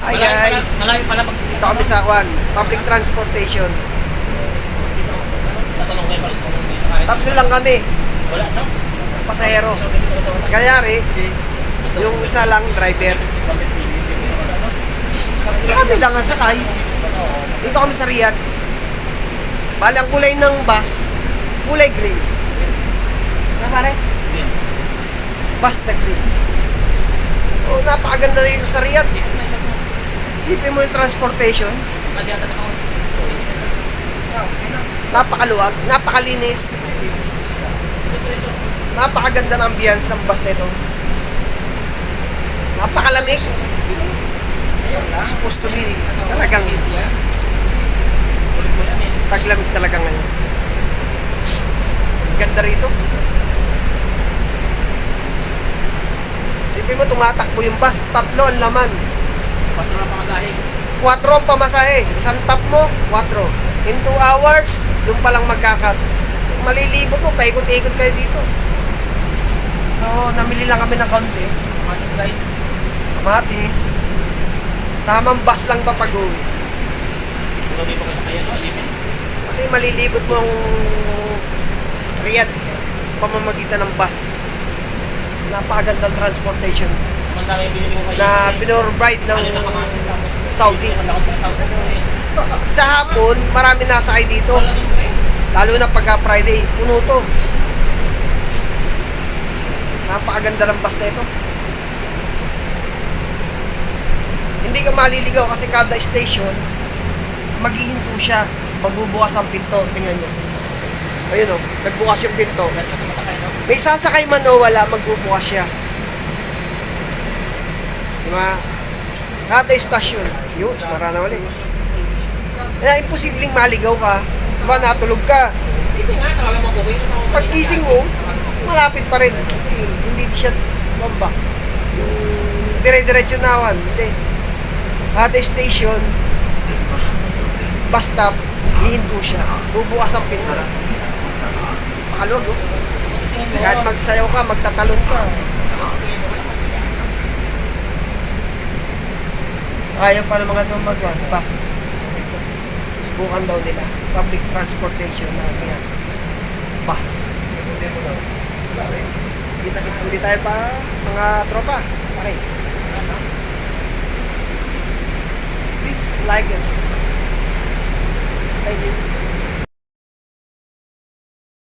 Hi guys, Malayo pala pag dito kami sa public transportation. tatanong kayo palis kung may sakay. Tatlo lang kami, Wala, no? pasahero. Kanyari, yung isa lang driver. Kami lang ang sakay. Dito kami sa Riyadh. Bali ang kulay ng bus, kulay green. Ano pare? Bus na green. So napakaganda rin sa Riyadh. Isipin mo yung transportation. Napakaluwag, napakalinis. Napakaganda ng ambience ng bus nito. Napakalamig. Supposed to be talagang taglamig talaga ngayon. Ganda rito. Isipin mo tumatakbo yung bus, tatlo ang laman. 4 na pamasahe. 4 ang pamasahe. Isang tap mo, 4. In 2 hours, doon palang magkakat. So, malilibot mo, paikot-ikot kayo dito. So, namili lang kami ng konti. Matis rice. Kamatis. Tamang bus lang ba pag-uwi? Kung hindi po kayo sakay, no? Limit. Pati malilibot mo ang Riyadh sa pamamagitan ng bus. Napakagandang transportation Kung dami yung binili ko kayo. na pinrovide ng Alin na kamatis tapos. Saudi. Ang lakot ng Saudi. Sa hapon, marami nasakay dito. Wala nang train. Lalo na pagka Friday, puno to. Napakaganda ng bus na ito. Hindi ka maliligaw kasi kada station, maghihinto siya. Magbubukas ang pinto. Tingnan nyo. Ayun o, nagbukas yung pinto. Wala kasi masakay, no? May sasakay man o wala, magbubukas siya. Diba? Kada station, yun, sumara na ulit. Kaya imposibleng maligaw ka. Diba, natulog ka. Hindi nga, talaga mo ko. Paggising mo, malapit pa rin. Kasi hindi siya bamba. Yung dire-diretso nawan. Hindi. Kada station, bus stop, hihinto siya. Bubukas ang pinto. Pakalog, oh. Kahit magsayaw ka, magtatalon ka. Ayaw pa ng mga ito mag-bus. Subukan daw nila. Public transportation na kaya bus. Kita-kits ulit tayo pa mga tropa. Pare. Please like and subscribe. Thank you.